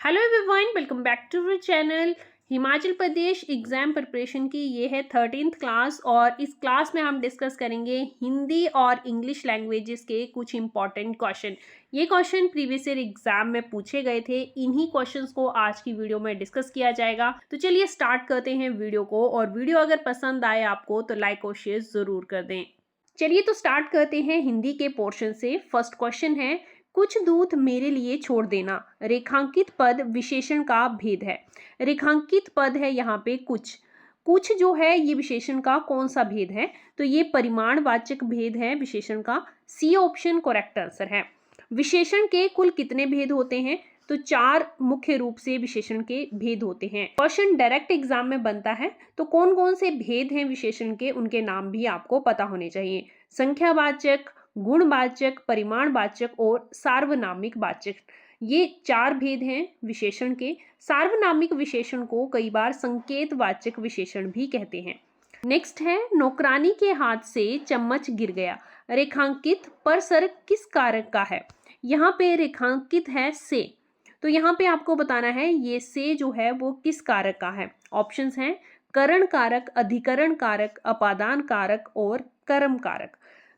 Hello everyone, welcome back to our channel. Himachal Pradesh exam preparation की ये है 13th क्लास और इस क्लास में हम डिस्कस करेंगे हिंदी और इंग्लिश लैंग्वेजेस के कुछ इंपॉर्टेंट क्वेश्चन। ये क्वेश्चन प्रीवियस ईयर एग्जाम में पूछे गए थे, इन्हीं क्वेश्चंस को आज की वीडियो में डिस्कस किया जाएगा। तो चलिए स्टार्ट करते हैं वीडियो को, और वीडियो अगर पसंद आए आपको तो लाइक और शेयर जरूर कर दें। चलिए तो स्टार्ट करते हैं हिंदी के पोर्शन से। फर्स्ट क्वेश्चन है, कुछ दूध मेरे लिए छोड़ देना। रेखांकित पद विशेषण का भेद है। रेखांकित पद है यहाँ पे कुछ। कुछ जो है ये विशेषण का कौन सा भेद है? तो ये परिमाणवाचक भेद है विशेषण का। सी ऑप्शन करेक्ट आंसर है। विशेषण के कुल कितने भेद होते हैं? तो 4 मुख्य रूप से विशेषण के भेद होते हैं। क्वेश्चन डायरेक्ट एग्जाम में बनता है, तो कौन कौन से भेद हैं विशेषण के, उनके नाम भी आपको पता होने चाहिए। संख्यावाचक, गुणवाचक, परिमाणवाचक और सार्वनामिक वाचक, ये 4 भेद हैं विशेषण के। सार्वनामिक विशेषण को कई बार संकेतवाचक विशेषण भी कहते हैं। नेक्स्ट है, नौकरानी के हाथ से चम्मच गिर गया। रेखांकित परसर किस कारक का है? यहाँ पे रेखांकित है से, तो यहाँ पे आपको बताना है ये से जो है वो किस कारक का है। ऑप्शंस हैं करण कारक, अधिकरण कारक, अपादान कारक और कर्म कारक।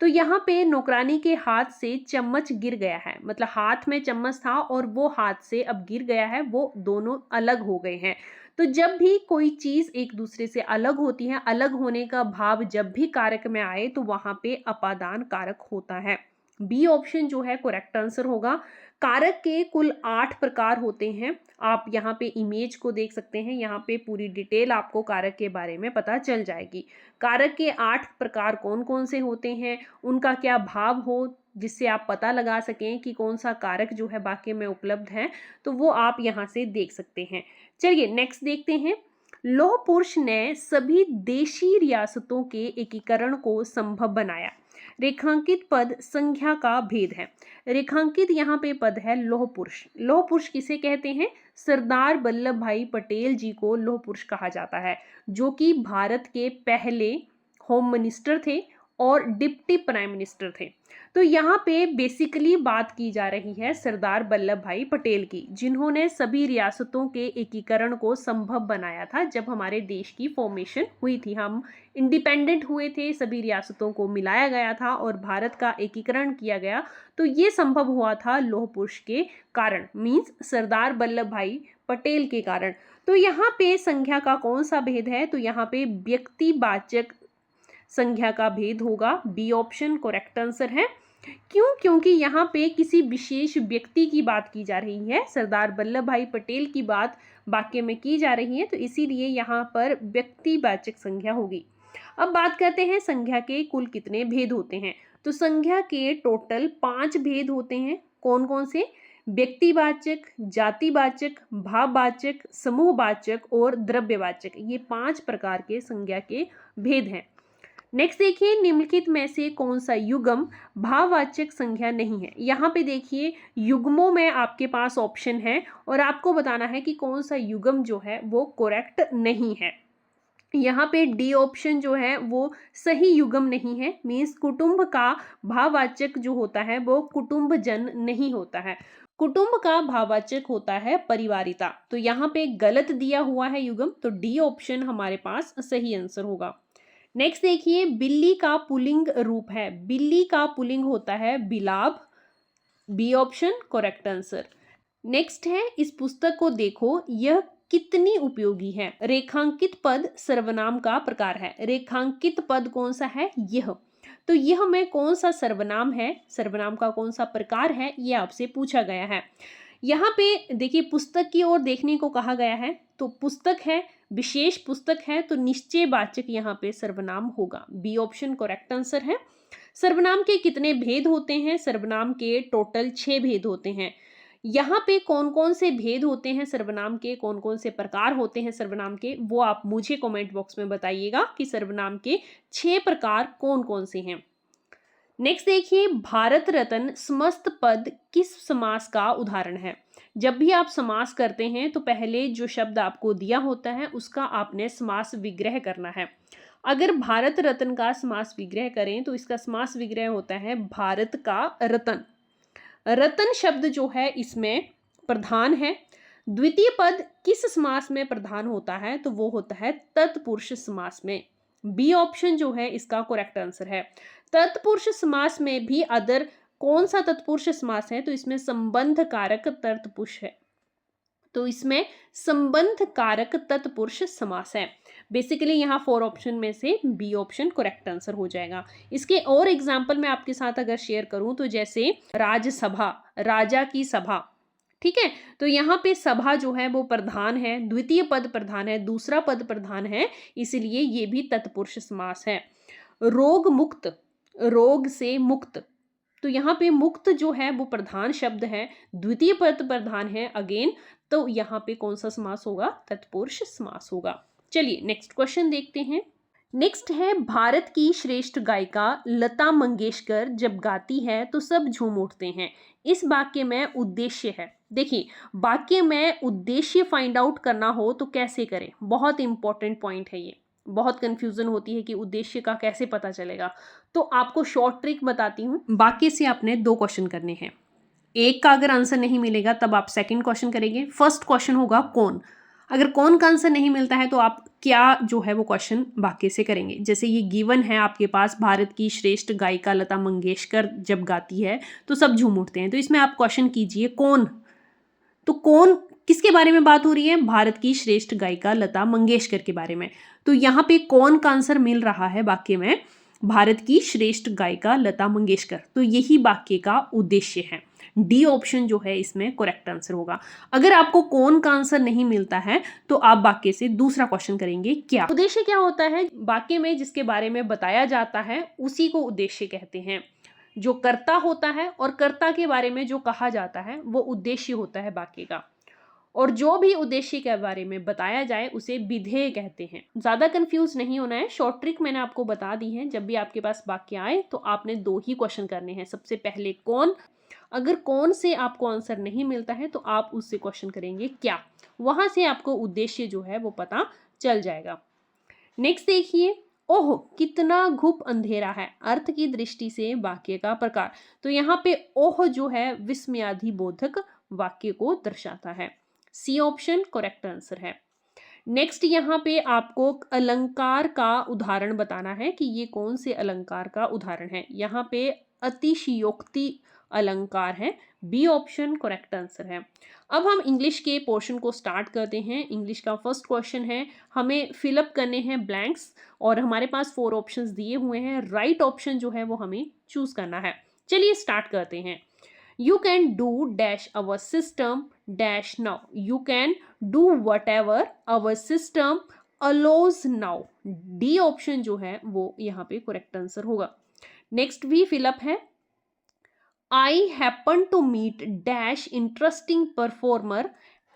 तो यहाँ पे नौकरानी के हाथ से चम्मच गिर गया है, मतलब हाथ में चम्मच था और वो हाथ से अब गिर गया है, वो दोनों अलग हो गए हैं। तो जब भी कोई चीज एक दूसरे से अलग होती है, अलग होने का भाव जब भी कारक में आए तो वहां पे अपादान कारक होता है। बी ऑप्शन जो है करेक्ट आंसर होगा। कारक के कुल 8 प्रकार होते हैं। आप यहाँ पे इमेज को देख सकते हैं, यहाँ पे पूरी डिटेल आपको कारक के बारे में पता चल जाएगी। कारक के 8 प्रकार कौन कौन से होते हैं, उनका क्या भाव हो, जिससे आप पता लगा सकें कि कौन सा कारक जो है वाक्य में उपलब्ध है, तो वो आप यहाँ से देख सकते हैं। चलिए नेक्स्ट देखते हैं। लौह पुरुष ने सभी देशी रियासतों के एकीकरण को संभव बनाया। रेखांकित पद संज्ञा का भेद है। रेखांकित यहाँ पे पद है लौह पुरुष। लौह पुरुष किसे कहते हैं? सरदार वल्लभ भाई पटेल जी को लौह पुरुष कहा जाता है, जो कि भारत के पहले होम मिनिस्टर थे और डिप्टी प्राइम मिनिस्टर थे। तो यहाँ पे बेसिकली बात की जा रही है सरदार वल्लभ भाई पटेल की, जिन्होंने सभी रियासतों के एकीकरण को संभव बनाया था। जब हमारे देश की फॉर्मेशन हुई थी, हम इंडिपेंडेंट हुए थे, सभी रियासतों को मिलाया गया था और भारत का एकीकरण किया गया, तो ये संभव हुआ था लौह पुरुष के कारण, मीन्स सरदार वल्लभ भाई पटेल के कारण। तो यहाँ पे संज्ञा का कौन सा भेद है? तो यहाँ पे व्यक्तिवाचक संज्ञा का भेद होगा। बी ऑप्शन करेक्ट आंसर है। क्यों? क्योंकि यहाँ पे किसी विशेष व्यक्ति की बात की जा रही है, सरदार वल्लभ भाई पटेल की बात वाक्य में की जा रही है, तो इसीलिए यहाँ पर व्यक्तिवाचक संज्ञा होगी। अब बात करते हैं संज्ञा के कुल कितने भेद होते हैं। तो संज्ञा के टोटल 5 भेद होते हैं। कौन कौन से? व्यक्तिवाचक, जातिवाचक, भाववाचक, समूहवाचक और द्रव्यवाचक, ये 5 प्रकार के संज्ञा के भेद हैं। नेक्स्ट देखिए, निम्नलिखित में से कौन सा युग्म भाववाचक संज्ञा नहीं है। यहाँ पे देखिए युग्मों में आपके पास ऑप्शन है और आपको बताना है कि कौन सा युग्म जो है वो करेक्ट नहीं है। यहाँ पे डी ऑप्शन जो है वो सही युग्म नहीं है, मीन्स कुटुंब का भाववाचक जो होता है वो कुटुंबजन नहीं होता है, कुटुंब का भाववाचक होता है परिवारिता। तो यहाँ पे गलत दिया हुआ है युग्म, तो डी ऑप्शन हमारे पास सही आंसर होगा। नेक्स्ट देखिए, बिल्ली का पुल्लिंग रूप है। बिल्ली का पुल्लिंग होता है बिलाव। B option correct answer. Next है, इस पुस्तक को देखो, यह कितनी उपयोगी है। रेखांकित पद सर्वनाम का प्रकार है। रेखांकित पद कौन सा है? यह। तो यह में कौन सा सर्वनाम है, सर्वनाम का कौन सा प्रकार है, यह आपसे पूछा गया है। यहाँ पे देखिए पुस्तक की ओर देखने को कहा गया है, तो पुस्तक है, विशेष पुस्तक है, तो निश्चयवाचक यहाँ पे सर्वनाम होगा। बी ऑप्शन करेक्ट आंसर है। सर्वनाम के कितने भेद होते हैं? सर्वनाम के टोटल 6 भेद होते हैं। यहाँ पे कौन कौन से भेद होते हैं सर्वनाम के, कौन कौन से प्रकार होते हैं सर्वनाम के, वो आप मुझे कमेंट बॉक्स में बताइएगा कि सर्वनाम के 6 प्रकार कौन कौन से हैं। नेक्स्ट देखिए, भारत रत्न समस्त पद किस समास का उदाहरण है। जब भी आप समास करते हैं तो पहले जो शब्द आपको दिया होता है उसका आपने समास विग्रह करना है। अगर भारत रत्न का समास विग्रह करें तो इसका समास विग्रह होता है भारत का रतन। रतन शब्द जो है इसमें प्रधान है, द्वितीय पद किस समास में प्रधान होता है? तो वो होता है तत्पुरुष समास में। बी ऑप्शन जो है इसका करेक्ट आंसर है। तत्पुरुष समास में भी अदर कौन सा तत्पुरुष समास है? तो इसमें संबंध कारक तत्पुरुष है। तो इसमें संबंध कारक तत्पुरुष समास है। बेसिकली यहाँ 4 ऑप्शन में से बी ऑप्शन करेक्ट आंसर हो जाएगा। इसके और एग्जाम्पल मैं आपके साथ अगर शेयर करूं तो जैसे राजसभा, राजा की सभा, ठीक है। तो यहाँ पे सभा जो है वो प्रधान है, द्वितीय पद प्रधान है, दूसरा पद प्रधान है, इसलिए ये भी तत्पुरुष समास है। रोग मुक्त, रोग से मुक्त, तो यहाँ पे मुक्त जो है वो प्रधान शब्द है, द्वितीय पद प्रधान है अगेन, तो यहाँ पे कौन सा समास होगा? तत्पुरुष समास होगा। चलिए नेक्स्ट क्वेश्चन देखते हैं। नेक्स्ट है, भारत की श्रेष्ठ गायिका लता मंगेशकर जब गाती है तो सब झूम उठते हैं। इस वाक्य में उद्देश्य है। देखिए, वाक्य में उद्देश्य फाइंड आउट करना हो तो कैसे करें? बहुत इंपॉर्टेंट पॉइंट है ये। बहुत कंफ्यूजन होती है कि उद्देश्य का कैसे पता चलेगा। तो आपको शॉर्ट ट्रिक बताती हूँ। वाक्य से आपने 2 क्वेश्चन करने हैं। एक का अगर आंसर नहीं मिलेगा तब आप सेकंड क्वेश्चन करेंगे। फर्स्ट क्वेश्चन होगा कौन। अगर कौन का आंसर नहीं मिलता है तो आप क्या जो है वो क्वेश्चन वाक्य से करेंगे। जैसे ये गिवन है आपके पास, भारत की श्रेष्ठ गायिका लता मंगेशकर जब गाती है तो सब झूम उठते हैं, तो इसमें आप क्वेश्चन कीजिए कौन। तो कौन किसके बारे में बात हो रही है? भारत की श्रेष्ठ गायिका लता मंगेशकर के बारे में। तो यहाँ पे कौन का आंसर मिल रहा है वाक्य में? भारत की श्रेष्ठ गायिका लता मंगेशकर। तो यही वाक्य का उद्देश्य है। डी ऑप्शन जो है इसमें करेक्ट आंसर होगा। अगर आपको कौन का आंसर नहीं मिलता है तो आप वाक्य से दूसरा क्वेश्चन करेंगे क्या। उद्देश्य क्या होता है? वाक्य में जिसके बारे में बताया जाता है उसी को उद्देश्य कहते हैं। जो कर्ता होता है और कर्ता के बारे में जो कहा जाता है वो उद्देश्य होता है वाक्य का। और जो भी उद्देश्य के बारे में बताया जाए उसे विधेय कहते हैं। ज्यादा कंफ्यूज नहीं होना है, शॉर्ट ट्रिक मैंने आपको बता दी है। जब भी आपके पास वाक्य आए तो आपने 2 ही क्वेश्चन करने हैं। सबसे पहले कौन, अगर कौन से आपको आंसर नहीं मिलता है तो आप उससे क्वेश्चन करेंगे क्या। वहां से आपको उद्देश्य जो है वो पता चल जाएगा। नेक्स्ट देखिए, ओह कितना घुप अंधेरा है, अर्थ की दृष्टि से वाक्य का प्रकार। तो यहाँ पे ओह जो है विस्मयादि बोधक वाक्य को दर्शाता है। सी ऑप्शन करेक्ट आंसर है। नेक्स्ट यहाँ पे आपको अलंकार का उदाहरण बताना है कि ये कौन से अलंकार का उदाहरण है। यहाँ पे अतिशयोक्ति अलंकार है। बी ऑप्शन करेक्ट आंसर है। अब हम इंग्लिश के पोर्शन को स्टार्ट करते हैं। इंग्लिश का फर्स्ट क्वेश्चन है, हमें फिलअप करने हैं ब्लैंक्स और हमारे पास 4 ऑप्शंस दिए हुए हैं। राइट ऑप्शन जो है वो हमें चूज करना है। चलिए स्टार्ट करते हैं। You can do dash our system dash now. You can do whatever our system allows now. D option जो है वो यहाँ पे करेक्ट आंसर होगा। नेक्स्ट भी फिलअप है। I happen to meet dash interesting performer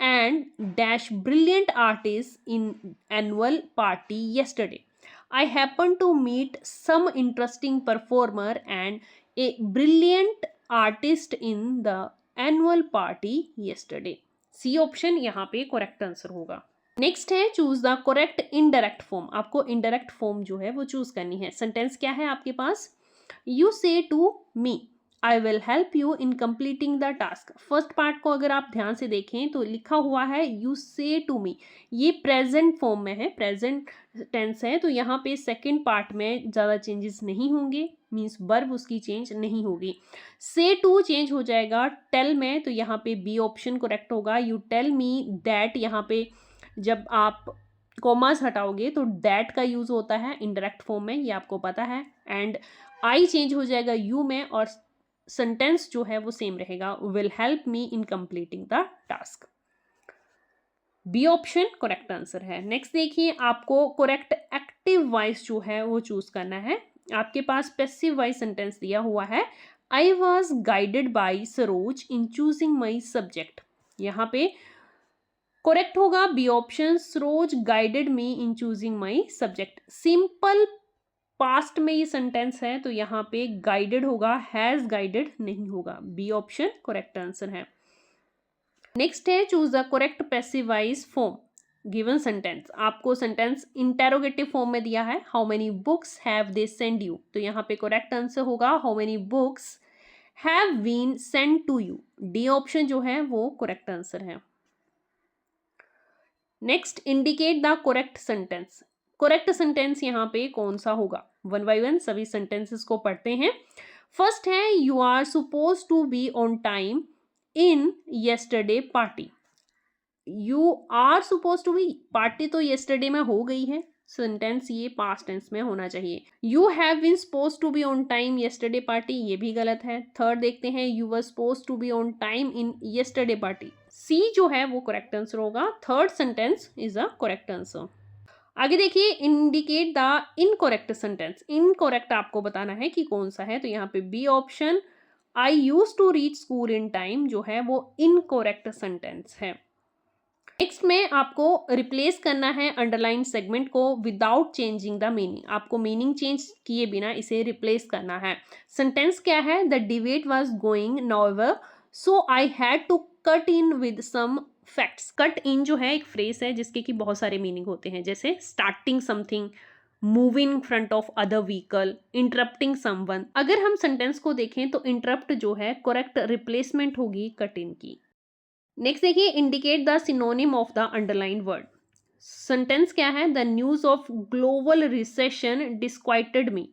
and dash brilliant artist in annual party yesterday. I happen to meet some interesting performer and a brilliant artist in the annual party yesterday. C option यहाँ पे correct answer होगा। Next है choose the correct indirect form. आपको indirect form जो है वो choose करनी है। सेंटेंस क्या है आपके पास? You say to me I will help you in completing the task. First part को अगर आप ध्यान से देखें तो लिखा हुआ है यू से टू मी, ये प्रेजेंट फॉर्म में है, प्रेजेंट टेंस है। तो यहाँ पे सेकंड पार्ट में ज़्यादा चेंजेस नहीं होंगे, मीन्स वर्ब उसकी चेंज नहीं होगी। से टू चेंज हो जाएगा टेल में, तो यहाँ पे बी ऑप्शन करेक्ट होगा। यू टेल मी दैट, यहाँ पे जब आप कॉमास हटाओगे तो दैट का यूज होता है इनडायरेक्ट फॉर्म में, ये आपको पता है। एंड आई चेंज हो जाएगा यू में और सेंटेंस जो है वो सेम रहेगा, will help me in completing the task. B option correct answer है। नेक्स्ट देखिए, आपको करेक्ट एक्टिव वॉइस जो है वो चूज करना है। आपके पास पैसिव वॉइस सेंटेंस दिया हुआ है, I was guided by Saroj in choosing my subject. यहाँ पे करेक्ट होगा B option, Saroj guided me in choosing my subject. Simple past में ये सेंटेंस है तो यहाँ पे गाइडेड होगा, हैज गाइडेड नहीं होगा। बी ऑप्शन करेक्ट आंसर है। नेक्स्ट है choose the correct passive voice form given sentence. आपको सेंटेंस इंटेरोगेटिव फॉर्म में दिया है, how many books have they send you. तो यहाँ पे करेक्ट आंसर होगा how many books have been send to you. D option जो है वो करेक्ट आंसर है। Next, indicate the correct sentence. Correct sentence यहाँ पे कौन सा होगा? वन बाय वन सभी सेंटेंसेस को पढ़ते हैं। फर्स्ट है, you are suppose to be on time in yesterday party. You are suppose to be, party तो येस्टरडे में हो गई है, सेंटेंस ये पास्ट टेंस में होना चाहिए। You have been suppose to be on time yesterday party, ये भी गलत है। थर्ड देखते हैं, you were suppose to be on time in yesterday party. C जो है वो करेक्ट आंसर होगा। Third sentence is a correct answer. आगे देखिए, indicate the incorrect sentence. Incorrect आपको बताना है कि कौन सा है, तो यहाँ पे B option, I use to reach school in time, जो है वो इनकरेक्ट सेंटेंस है। नेक्स्ट में आपको रिप्लेस करना है अंडरलाइन सेगमेंट को विदाउट चेंजिंग द मीनिंग। आपको मीनिंग चेंज किए बिना इसे रिप्लेस करना है। सेंटेंस क्या है? The debate was going nowhere so I had to cut in with some facts. Cut in जो है एक फ्रेज है जिसके कि बहुत सारे मीनिंग होते हैं, जैसे starting something, moving front of other vehicle, interrupting someone. अगर हम सेंटेंस को देखें तो इंटरप्ट जो है करेक्ट रिप्लेसमेंट होगी कट इन की। नेक्स्ट देखिए, indicate the synonym of the underline word. Sentence क्या है? The news of global recession disquieted me.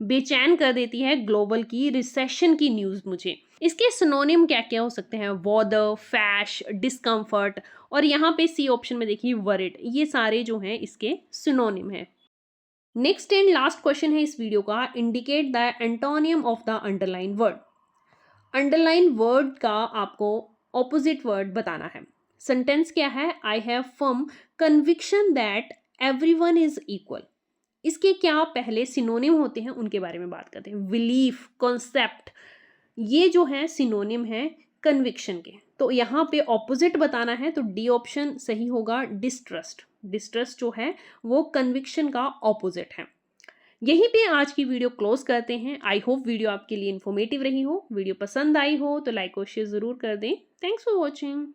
बेचैन कर देती है ग्लोबल की रिसेशन की न्यूज मुझे। इसके सिनोनिम क्या क्या हो सकते हैं? वॉदर, फैश, डिस्कम्फर्ट, और यहाँ पे सी ऑप्शन में देखिए वरिड। ये सारे जो हैं इसके सिनोनिम है। नेक्स्ट एंड लास्ट क्वेश्चन है इस वीडियो का, indicate the antonym of the underline word. Underline word का आपको ऑपोजिट वर्ड बताना है। सेंटेंस क्या है? I have firm conviction that everyone is equal. इसके क्या पहले सिनोनिम होते हैं उनके बारे में बात करते हैं। बिलीफ, कॉन्सेप्ट, ये जो है सिनोनिम है कन्विक्शन के। तो यहाँ पे ऑपोजिट बताना है, तो डी ऑप्शन सही होगा, डिस्ट्रस्ट। डिस्ट्रस्ट जो है वो कन्विक्शन का ऑपोजिट है। यहीं पे आज की वीडियो क्लोज करते हैं। आई होप वीडियो आपके लिए इन्फॉर्मेटिव रही हो। वीडियो पसंद आई हो तो लाइक और शेयर जरूर कर दें। Thanks for watching.